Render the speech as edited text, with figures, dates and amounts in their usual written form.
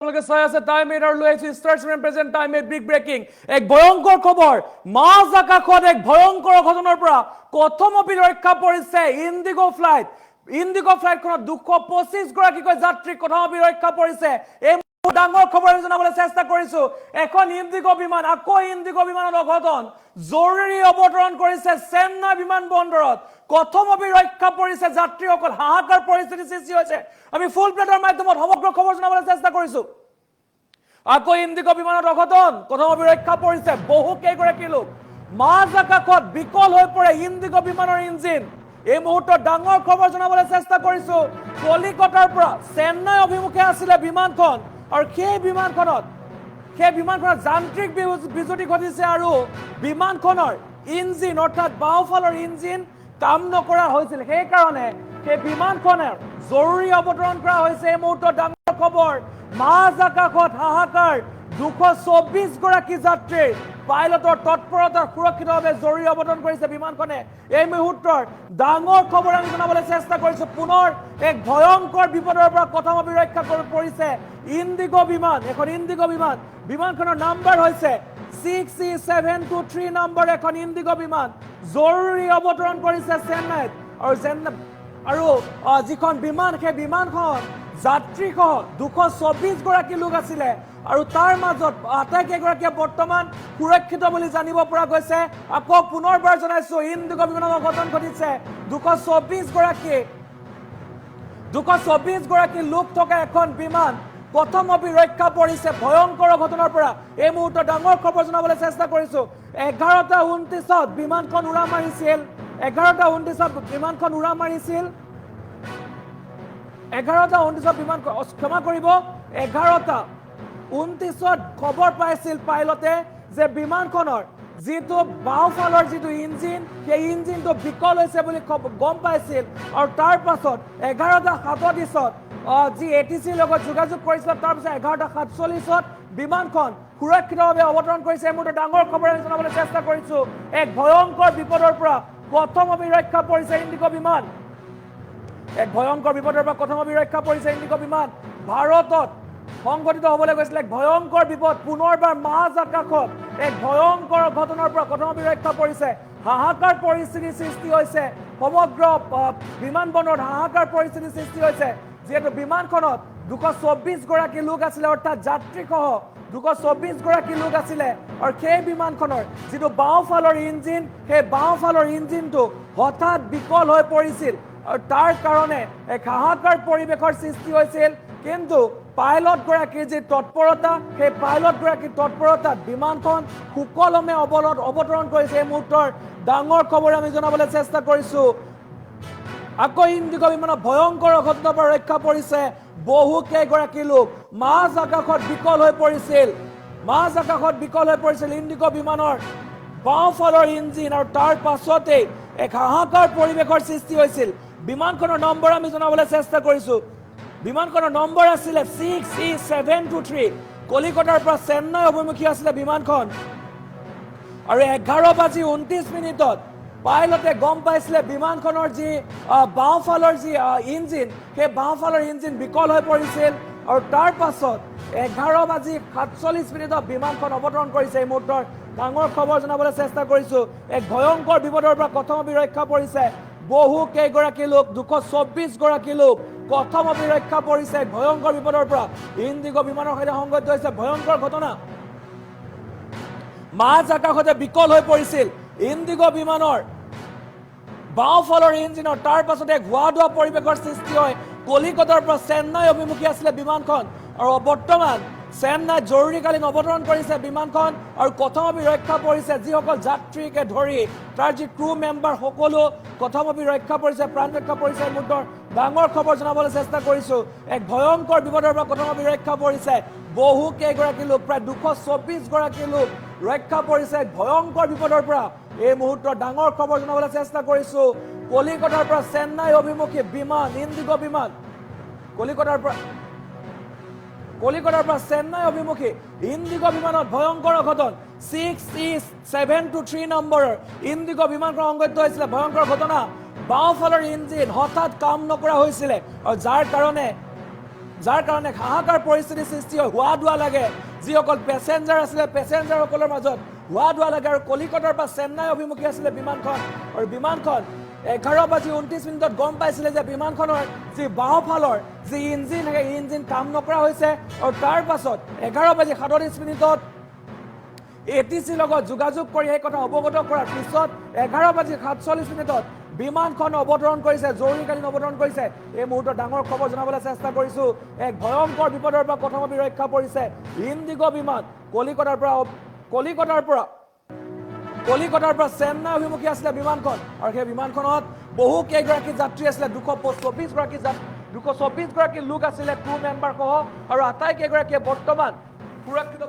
time eight আৰু লৈ আহিছো ষ্টাৰ্টছমেন present time eight big breaking এক ভয়ংকৰ খবৰ মাজ আকাশত এক ভয়ংকৰ ঘটনাৰ পৰা কথমপি ৰক্ষা পৰিছে ইণ্ডিগো ফ্লাইটখনত 225 গৰাকীকৈ যাত্ৰী কথমপি ৰক্ষা পৰিছে এই ডাঙৰ খবৰ আমি জনাবলৈ চেষ্টা কৰিছো এখন ইণ্ডিগো বিমান আকৌ ইণ্ডিগো বিমানৰ অঘটন জৰুৰী অৱতৰণ কৰিছে চেন্নাই বিমানবন্দৰত কথমপি ৰক্ষা পৰিছে যাত্ৰীসকল হাহাকাৰ পৰিস্থিতি সৃষ্টি হৈছে আমি ফুল প্লেটৰ মাধ্যমত সমগ্ৰ খবৰ জনাবলৈ চেষ্টা কৰিছো আকৌ ইণ্ডিগো বিমানত অঘটন কথমপি ৰক্ষা পৰিছে বহু কেইগৰাকী লোক মাজ আকাশত বিকল হৈ পৰে ইণ্ডিগো বিমানৰ ইঞ্জিন এই মুহূৰ্তত ডাঙৰ খবৰ জনাবলৈ চেষ্টা কৰিছো কলিকতাৰ পৰা চেন্নাই অভিমুখে আছিল বিমানখন আৰু সেই বিমানখনত যান্ত্ৰিক বিজুতি ঘটিছে আৰু বিমানখনৰ ইঞ্জিন অৰ্থাৎ বাওঁফালৰ ইঞ্জিন কাম নকৰা হৈছিল সেই কাৰণে সেই বিমানখনৰ জৰুৰী অৱতৰণ কৰা হৈছে এই মুহূৰ্তত ডাঙৰ খবৰ মাজ আকাশত হাহাকাৰ 224 গৰাকী যাত্ৰীৰ পাইলটৰ তৎপৰতাৰ সুৰক্ষিতভাৱে জৰুৰী অৱতৰণ কৰিছে বিমানখনে এই মুহূৰ্তৰ ডাঙৰ খবৰ আমি জনাবলৈ চেষ্টা কৰিছো পুনৰ এক ভয়ংকৰ বিপদৰ পৰা কথমপি ৰক্ষা পৰিছে ইণ্ডিগো বিমান এখন ইণ্ডিগো বিমানখনৰ নাম্বাৰ হৈছে 6E723 নম্বৰ এখন ইণ্ডিগো বিমান জৰুৰী অৱতৰণ কৰিছে চেন্নাইত আৰু যিখন বিমান সেই বিমানখন যাত্ৰীসহ 224 গৰাকী লোক আছিলে আৰু তাৰ মাজত আটাইকেইগৰাকীয়ে বৰ্তমান সুৰক্ষিত বুলি জানিব পৰা গৈছে আকৌ পুনৰবাৰ জনাইছো ইণ্ডিগো বিমানৰ অঘটন ঘটিছে 224 গৰাকী লোক থকা এখন বিমান কথমপি ৰক্ষা পৰিছে ভয়ংকৰ ঘটনাৰ পৰা এই মুহূৰ্তত ডাঙৰ খবৰ জনাবলৈ চেষ্টা কৰিছো 11:29 বিমানখন উৰা মাৰিছিল 11:29 বিমানখন উৰা মাৰিছিল 11:29 বিমান ক্ষমা কৰিব 11:29 খবৰ পাইছিল পাইলটে যে বিমানখনৰ যিটো বাওঁফালৰ যিটো ইঞ্জিন সেই ইঞ্জিনটো বিকল হৈছে বুলি গম পাইছিল আৰু তাৰ পাছত 11:37 যি এটিচিৰ লগত যোগাযোগ কৰিছিল তাৰ পিছত 11:47 বিমানখন সুৰক্ষিতভাৱে অৱতৰণ কৰিছে এই মুহূৰ্তত ডাঙৰ খবৰ আমি জনাবলৈ চেষ্টা কৰিছো এক ভয়ংকৰ বিপদৰ পৰা কথমপি ৰক্ষা পৰিছে ইণ্ডিগো বিমান এক ভয়ংকৰ বিপদৰ পৰা কথমপি ৰক্ষা পৰিছে ইণ্ডিগো বিমান ভাৰতত সংঘটিত হ'বলৈ গৈছিল এক ভয়ংকৰ বিপদ পুনৰবাৰ মাজ আকাশত এক ভয়ংকৰ ঘটনাৰ পৰা কথমপি ৰক্ষা পৰিছে হাহাকাৰ পৰিস্থিতি সৃষ্টি হৈছে সমগ্ৰ বিমানবন্দৰত হাহাকাৰ পৰিস্থিতি সৃষ্টি হৈছে যিহেতু বিমানখনত 224 গৰাকী লোক আছিলে অৰ্থাৎ যাত্ৰীসহ 224 গৰাকী লোক আছিলে আৰু সেই বিমানখনৰ যিটো বাওঁফালৰ ইঞ্জিন সেই বাওঁফালৰ ইঞ্জিনটো হঠাৎ বিকল হৈ পৰিছিল আৰু তাৰ কাৰণে এক হাহাকাৰ পৰিৱেশৰ সৃষ্টি হৈছিল কিন্তু পাইলট গৰাকীৰ যি তৎপৰতা সেই পাইলট গৰাকীৰ তৎপৰতাত বিমানখন সুকলমে অৱতৰণ কৰিছে এই মুহূৰ্তৰ ডাঙৰ খবৰ আমি জনাবলৈ চেষ্টা কৰিছো আকৌ ইণ্ডিগো বিমানৰ ভয়ংকৰ ঘটনাৰ পৰা ৰক্ষা পৰিছে বহু কেইগৰাকী লোক মাজ আকাশত বিকল হৈ পৰিছিল ইণ্ডিগো বিমানৰ বাওঁফালৰ ইঞ্জিন আৰু তাৰ পাছতেই এক হাহাকাৰ পৰিৱেশৰ সৃষ্টি হৈছিল বিমানখনৰ নম্বৰ আমি জনাবলৈ চেষ্টা কৰিছো বিমানখনৰ নম্বৰ আছিলে 6E723 কলিকতাৰ পৰা চেন্নাই অভিমুখী আছিলে বিমানখন আৰু 11:29 পাইলটে গম পাইছিলে বিমানখনৰ যি বাওঁফালৰ যি ইঞ্জিন সেই বাওঁফালৰ ইঞ্জিন বিকল হৈ পৰিছিল আৰু তাৰ পাছত 11:47 বিমানখন অৱতৰণ কৰিছে এই মুহূৰ্তৰ ডাঙৰ খবৰ জনাবলৈ চেষ্টা কৰিছো এক ভয়ংকৰ বিপদৰ পৰা কথমপি ৰক্ষা পৰিছে বহু কেইগৰাকী লোক 224 গৰাকী লোক কথমপি ৰক্ষা পৰিছে ভয়ংকৰ বিপদৰ পৰা ইণ্ডিগো বিমানৰ সৈতে সংঘটিত হৈছে ভয়ংকৰ ঘটনা মাজ আকাশতে বিকল হৈ পৰিছিল ইণ্ডিগো বিমানৰ বাওঁফালৰ ইঞ্জিনৰ তাৰ পাছতে হোৱা দোৱা পৰিৱেশৰ সৃষ্টি হয় কলিকতাৰ পৰা চেন্নাই অভিমুখী আছিলে বিমানখন আৰু বৰ্তমান চেন্নাই জৰুৰীকালীন অৱতৰণ কৰিছে বিমানখন আৰু কথমপি ৰক্ষা পৰিছে যিসকল যাত্ৰীকে ধৰি তাৰ যি ক্ৰু মেম্বাৰ সকলো কথমপি ৰক্ষা পৰিছে প্ৰাণ ৰক্ষা পৰিছে এই মুহূৰ্তৰ ডাঙৰ খবৰ জনাবলৈ চেষ্টা কৰিছো এক ভয়ংকৰ বিপদৰ পৰা কথমপি ৰক্ষা পৰিছে বহু কেইগৰাকী লোক প্ৰায় 224 গৰাকী লোক ৰক্ষা পৰিছে ভয়ংকৰ বিপদৰ পৰা এই মুহূৰ্তৰ ডাঙৰ খবৰ জনাবলৈ চেষ্টা কৰিছো কলিকতাৰ পৰা চেন্নাই অভিমুখী বিমান ইণ্ডিগো বিমান কলিকতাৰ পৰা চেন্নাই অভিমুখী ইণ্ডিগো বিমানত ভয়ংকৰ অঘটন 6E723 নম্বৰৰ ইণ্ডিগো বিমানখন সংঘটিত হৈছিলে ভয়ংকৰ ঘটনা বাওঁফালৰ ইঞ্জিন হঠাৎ কাম নকৰা হৈছিলে আৰু যাৰ কাৰণে যাৰ কাৰণে হাহাকাৰ পৰিস্থিতি সৃষ্টি হয় হোৱা দোৱা লাগে যিসকল পেছেঞ্জাৰ আছিলে পেছেঞ্জাৰসকলৰ মাজত হোৱা দোৱা লাগে আৰু কলিকতাৰ পৰা চেন্নাই অভিমুখী আছিলে বিমানখন আৰু বিমানখন 11:29 গম পাইছিলে যে বিমানখনৰ যি বাওঁফালৰ যি ইঞ্জিন সেই ইঞ্জিন কাম নকৰা হৈছে আৰু তাৰ পাছত 11:37 ATC লগত যোগাযোগ কৰি এই কথা অৱগত কৰাৰ পিছত 11:47 বিমানখন অৱতৰণ কৰিছে জৰুৰীকালীন অৱতৰণ কৰিছে এই মুহূৰ্তত ডাঙৰ খবৰ জনাবলৈ চেষ্টা কৰিছো এক ভয়ংকৰ বিপদৰ পৰা কথমপি ৰক্ষা পৰিছে ইণ্ডিগো বিমান কলিকতাৰ পৰা চেন্নাই অভিমুখী আছিলে বিমানখন আৰু সেই বিমানখনত বহু কেইগৰাকী যাত্ৰী আছিলে 224 গৰাকী লোক আছিলে ক্ৰু মেম্বাৰ সহ আৰু আটাইকেইগৰাকীয়ে বৰ্তমান সুৰক্ষিত